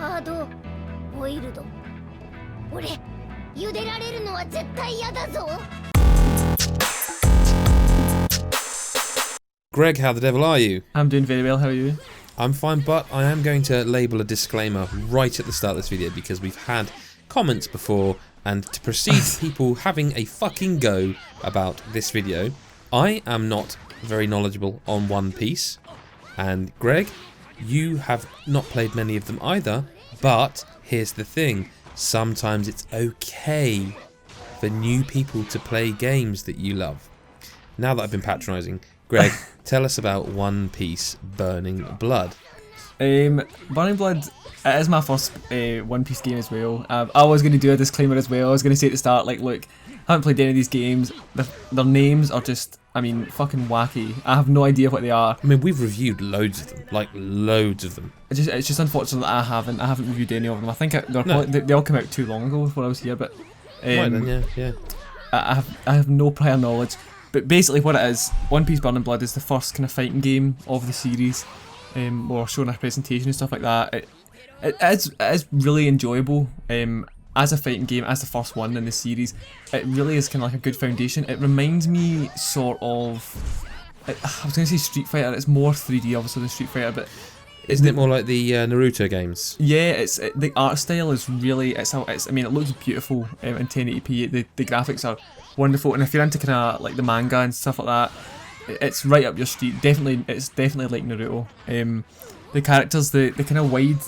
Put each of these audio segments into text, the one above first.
ハードボイルド。俺、茹でられるのは絶対嫌だぞ。Greg, how the devil are you? I'm doing very well, how are you? I'm fine, but I am going to label a disclaimer right at the start of this video because we've had comments before, and to precede people having a fucking go about this video, I am not very knowledgeable on One Piece, and Greg, you have not played many of them either, but here's the thing, sometimes it's okay for new people to play games that you love. Now that I've been patronising, Greg, tell us about One Piece Burning Blood. Burning Blood, it is my first One Piece game as well. I was going to do a disclaimer as well. I was going to say at the start, like, look, I haven't played any of these games. Their names are just, I mean, fucking wacky. I have no idea what they are. I mean, we've reviewed loads of them, like loads of them. It's just unfortunate that I haven't reviewed any of them. I think they all came out too long ago before I was here, but Right then, yeah. I have no prior knowledge. But basically what it is, One Piece Burning Blood is the first kind of fighting game of the series. Or showing a presentation and stuff like that. It is really enjoyable. As a fighting game, as the first one in the series, it really is kind of like a good foundation. It reminds me sort of, I was going to say Street Fighter, it's more 3D obviously than Street Fighter, but Isn't it more like the Naruto games? yeah, the art style is really, I mean, it looks beautiful in 1080p, the graphics are wonderful, and if you're into kind of like the manga and stuff like that, it's right up your street. It's definitely like Naruto. The characters, the kind of wide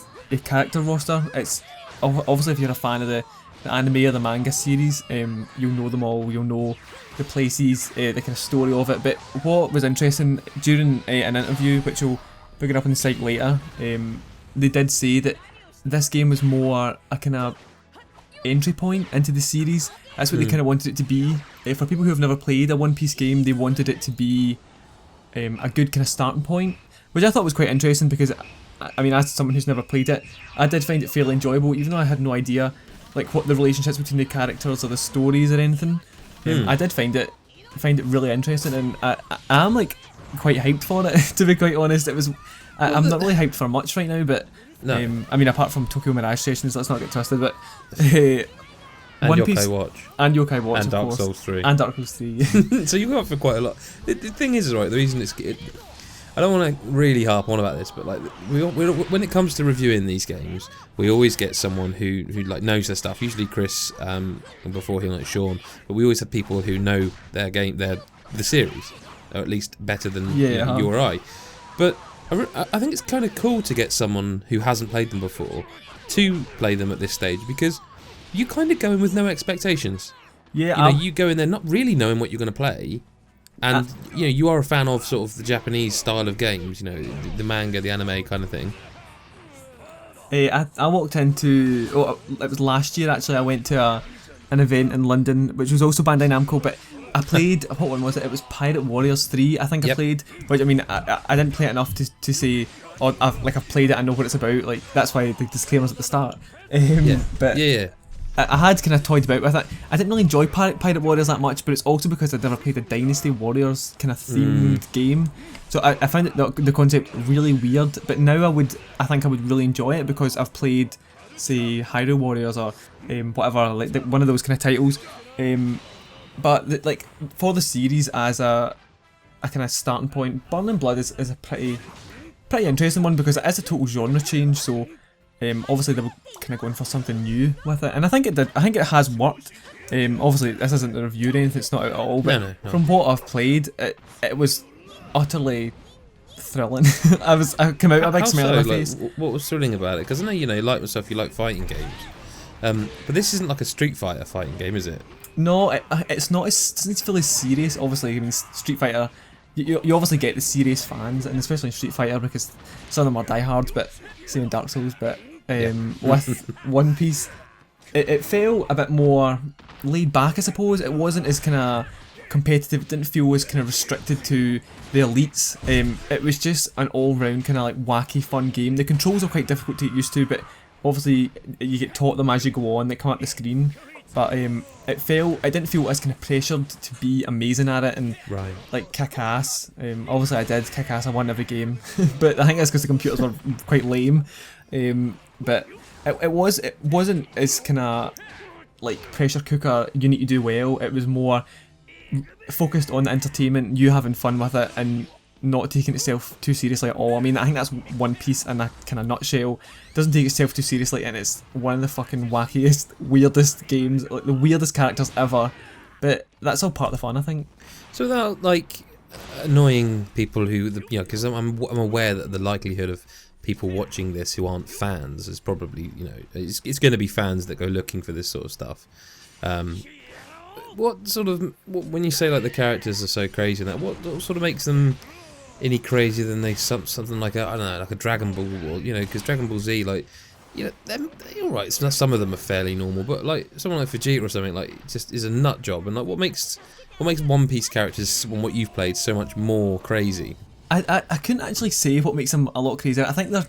character roster, it's obviously if you're a fan of the anime or the manga series, you'll know them all, you'll know the places, the kind of story of it. But what was interesting during an interview, which we'll pick it up on the site later, they did say that this game was more a kind of entry point into the series. That's what they kind of wanted it to be. For people who have never played a One Piece game, they wanted it to be a good kind of starting point, which I thought was quite interesting because, I mean, as someone who's never played it, I did find it fairly enjoyable, even though I had no idea like what the relationships between the characters or the stories or anything. I did find it really interesting, and I'm like quite hyped for it. To be quite honest, I'm not really hyped for much right now, but No. I mean, apart from Tokyo Mirage Sessions, let's not get twisted, but And One Yokai Piece Watch. and Yokai Watch, And of Dark course. Souls 3. And Dark Souls 3. So you go up for quite a lot. The thing is, right, the reason I don't want to really harp on about this, but like when it comes to reviewing these games, we always get someone who like knows their stuff. Usually Chris, and before him like Sean, but we always have people who know their game, the series, or at least better than you or I. But I think it's kind of cool to get someone who hasn't played them before to play them at this stage, because you kind of go in with no expectations. Yeah, you go in there not really knowing what you're going to play. And you are a fan of sort of the Japanese style of games, the manga, the anime kind of thing. I walked into, it was last year actually, I went to an event in London, which was also Bandai Namco, but I played, what one was it? It was Pirate Warriors 3, I think. I played, which I mean, I didn't play it enough to say, I've played it, I know what it's about, like, that's why the disclaimer's at the start. But I had kind of toyed about with it. I didn't really enjoy Pirate Warriors that much, but it's also because I'd never played a Dynasty Warriors kind of themed game. So I found the concept really weird, but now I think I would really enjoy it because I've played, say, Hyrule Warriors or whatever, like one of those kind of titles. But like for the series as a kind of starting point, Burning Blood is a pretty interesting one because it is a total genre change. So obviously they were kind of going for something new with it, and I think it did. I think it has worked. Obviously this isn't a review or anything, it's not out at all, but no. from what I've played, it was utterly thrilling. I came out with a big smile on my face. What was thrilling about it? Because I know you like myself, you like fighting games, but this isn't like a Street Fighter fighting game, is it? No, it's not. It doesn't feel as serious. Obviously, I mean, Street Fighter, you obviously get the serious fans, and especially in Street Fighter because some of them are diehards, but same in Dark Souls. But with One Piece, it felt a bit more laid back, I suppose. It wasn't as kind of competitive. It didn't feel as kind of restricted to the elites. It was just an all-round kind of like wacky, fun game. The controls are quite difficult to get used to, but obviously you get taught them as you go on. They come up the screen. But it didn't feel as kind of pressured to be amazing at it and like kick ass. Obviously I did kick ass, I won every game, but I think that's because the computers were quite lame. but it wasn't as kind of like pressure cooker. You need to do well. It was more focused on the entertainment, you having fun with it, and not taking itself too seriously at all. I mean, I think that's One Piece in a kind of nutshell. It doesn't take itself too seriously, and it's one of the fucking wackiest, weirdest games, like the weirdest characters ever. But that's all part of the fun, I think. So without like annoying people who, because I'm aware that the likelihood of people watching this who aren't fans is probably, it's going to be fans that go looking for this sort of stuff. What sort of, when you say like the characters are so crazy and that, what sort of makes them any crazier than something like I don't know, like a Dragon Ball, or because Dragon Ball Z, like, they're all right. Some of them are fairly normal, but like someone like Vegeta or something, like, it just is a nut job. And like, what makes One Piece characters, from what you've played, so much more crazy? I couldn't actually say what makes them a lot crazier. I think they're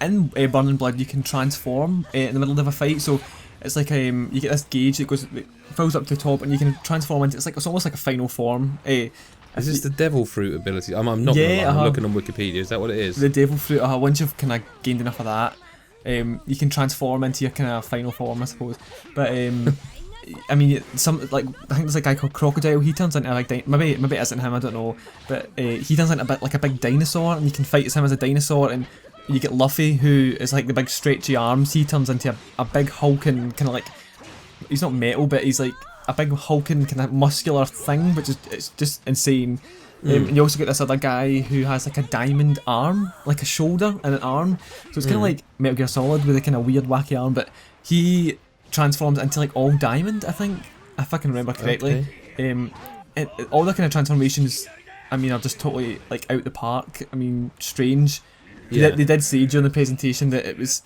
in Burning Blood. You can transform in the middle of a fight, so it's like you get this gauge that fills up to the top, and you can transform into it's almost like a final form. Is this the devil fruit ability? I'm not gonna lie, I'm looking on Wikipedia. Is that what it is? The devil fruit. Once you've kind of gained enough of that, you can transform into your kind of final form, I suppose. But I mean, I think there's a guy called Crocodile. He turns into maybe it isn't him. I don't know. But he turns into a big dinosaur, and you can fight as him as a dinosaur. And you get Luffy, who is like the big stretchy arms. He turns into a big hulking kind of like, he's not metal, but he's like a big hulking kind of muscular thing, which is it's just insane. And you also get this other guy who has like a diamond arm, like a shoulder and an arm. So it's kind of like Metal Gear Solid with a kind of weird wacky arm, but he transforms into like all diamond, I think, if I can remember correctly. Okay. All the kind of transformations, I mean, are just totally like out the park. I mean, strange. Yeah. They did say during the presentation that it was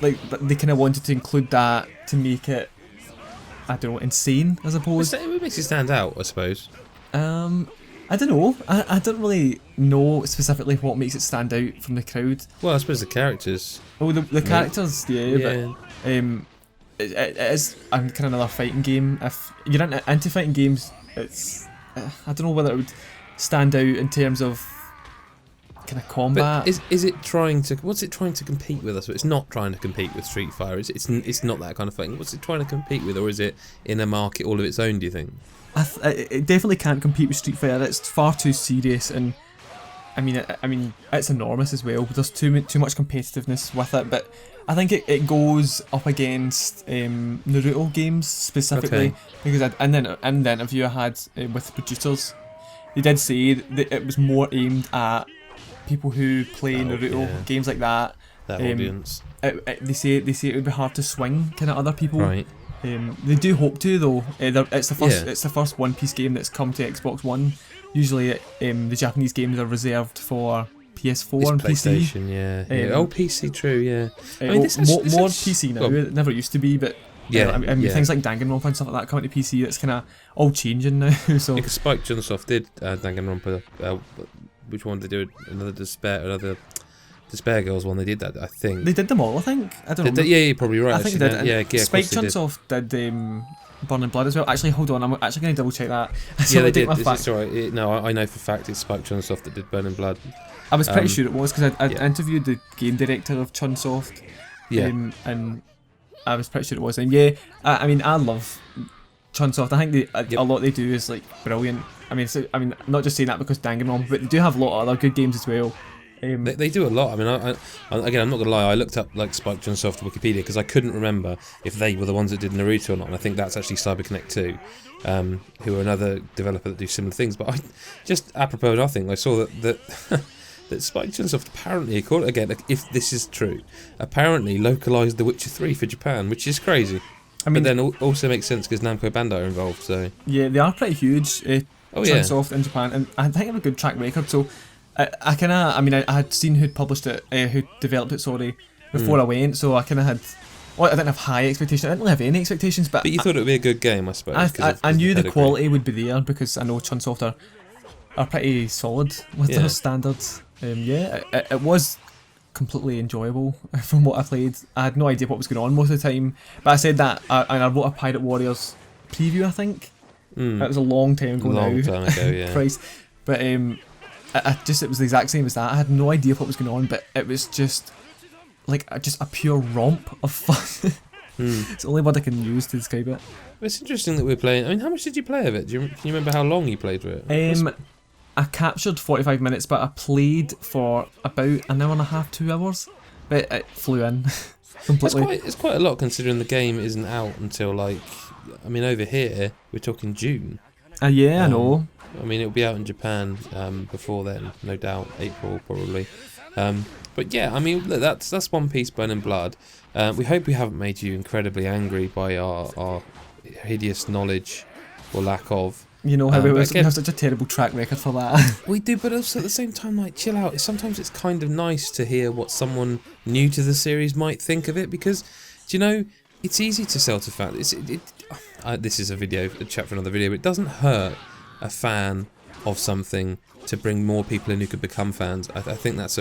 like they kind of wanted to include that to make it, I don't know, insane, I suppose. It makes it stand out, I suppose. I don't know. I don't really know specifically what makes it stand out from the crowd. Well, I suppose the characters. Oh, the characters, yeah. But it is kind of another fighting game. If you're into fighting games, it's I don't know whether it would stand out in terms of kind of combat. But is it trying to? What's it trying to compete with us? It's not trying to compete with Street Fighter. It's not that kind of thing. What's it trying to compete with, or is it in a market all of its own? Do you think? It definitely can't compete with Street Fighter. It's far too serious, and I mean it's enormous as well. But there's too much competitiveness with it. But I think it goes up against Naruto games specifically, because in the interview I had with the producers, they did say that it was more aimed at people who play Naruto games like that. That audience. They say it would be hard to swing kind of other people. Right. They do hope to though. It's the first One Piece game that's come to Xbox One. Usually, the Japanese games are reserved for PS4 and PlayStation, PC. Yeah. PC, true. Yeah. I mean, more PC now. It never used to be, but I mean things like Danganronpa and stuff like that coming to PC. That's kind of all changing now. So because Spike Chunsoft did Danganronpa. Which one did they do? Another Despair Girls one. They did that, I think. They did them all, I think. I don't know. Yeah, you're probably right. I think they did. Yeah, Spike Chunsoft did Burning Blood as well. Actually, hold on. I'm actually going to double check that. Yeah, they did. It's alright. No, I know for a fact it's Spike Chunsoft that did Burning Blood. I was pretty sure it was, because I interviewed the game director of Chunsoft. Yeah. And I was pretty sure it was. And yeah, I mean, I love Chunsoft. I think a lot they do is like brilliant. I mean, not just saying that because Danganronpa, but they do have a lot of other good games as well. They do a lot. I mean, again, I'm not gonna lie. I looked up like Spike Chunsoft Wikipedia because I couldn't remember if they were the ones that did Naruto or not. And I think that's actually CyberConnect 2, who are another developer that do similar things. But just apropos of nothing, I saw that that Spike Chunsoft apparently, again, if this is true, apparently localized The Witcher 3 for Japan, which is crazy. I mean, but then also makes sense because Namco Bandai are involved. So yeah, they are pretty huge. Chunsoft in Japan, and I think they have a good track record. So. I had seen who'd published it, who developed it, before I went, so I kind of had, I didn't have high expectations, I didn't really have any expectations, but you thought it would be a good game, I suppose. I knew the quality would be there, because I know Chunsoft are pretty solid with their standards. It was completely enjoyable from what I played. I had no idea what was going on most of the time, but I said that, and I wrote a Pirate Warriors preview, I think. It was a long time ago yeah. Christ. But it was the exact same as that. I had no idea what was going on, but it was just like just a pure romp of fun. It's the only word I can use to describe it. It's interesting that we're playing. I mean, how much did you play of it? Can you remember how long you played with it? I captured 45 minutes, but I played for about an hour and a half, 2 hours. But it flew in completely. It's quite a lot considering the game isn't out until like, I mean, over here we're talking June. Yeah, I know. I mean, it'll be out in Japan before then, no doubt, April probably. But yeah, I mean, look, that's One Piece Bone and Blood. We hope we haven't made you incredibly angry by our hideous knowledge or lack of. You know how we have such a terrible track record for that. We do, but also at the same time, like, chill out. Sometimes it's kind of nice to hear what someone new to the series might think of it, because, do you know, it's easy to sell to fans. This is a chat for another video, but it doesn't hurt a fan of something to bring more people in who could become fans. I think that's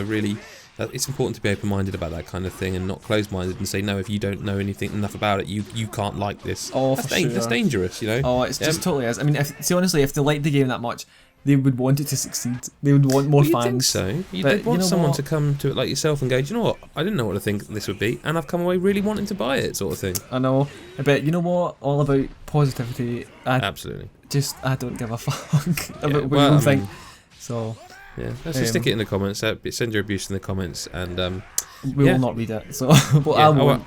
it's important to be open-minded about that kind of thing and not closed-minded and say, no, if you don't know anything enough about it, you can't like this. Oh, that's for sure. That's dangerous, you know? Oh, it's just totally is. I mean, honestly, if they liked the game that much, they would want it to succeed. They would want more fans. Think so. You'd want someone to come to it like yourself and go, do you know what? I didn't know what to think this would be, and I've come away really wanting to buy it, sort of thing. I know. But you know what? All about positivity. Absolutely. I don't give a fuck about what people think. So... yeah, let's just stick it in the comments. Send your abuse in the comments, and we will not read it. So, but I won't.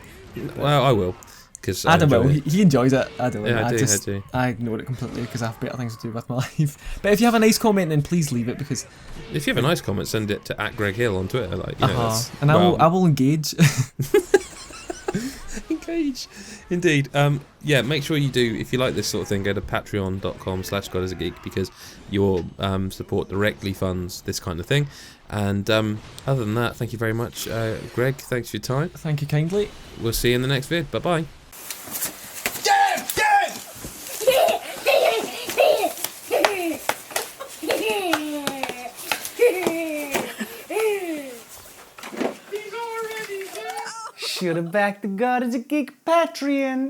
Well, I will, because Adam will. He enjoys it. I don't. Yeah, I do. I ignore it completely because I have better things to do with my life. But if you have a nice comment, then please leave it, because if you have a nice comment, send it to @GregHill on Twitter. Like, you know, and I will engage. Engage, indeed. Yeah, make sure you do. If you like this sort of thing, go to patreon.com/GodIsAGeek, because your support directly funds this kind of thing. And other than that, thank you very much, Greg. Thanks for your time. Thank you kindly. We'll see you in the next vid. Bye bye. Should have backed the God is a Geek Patreon.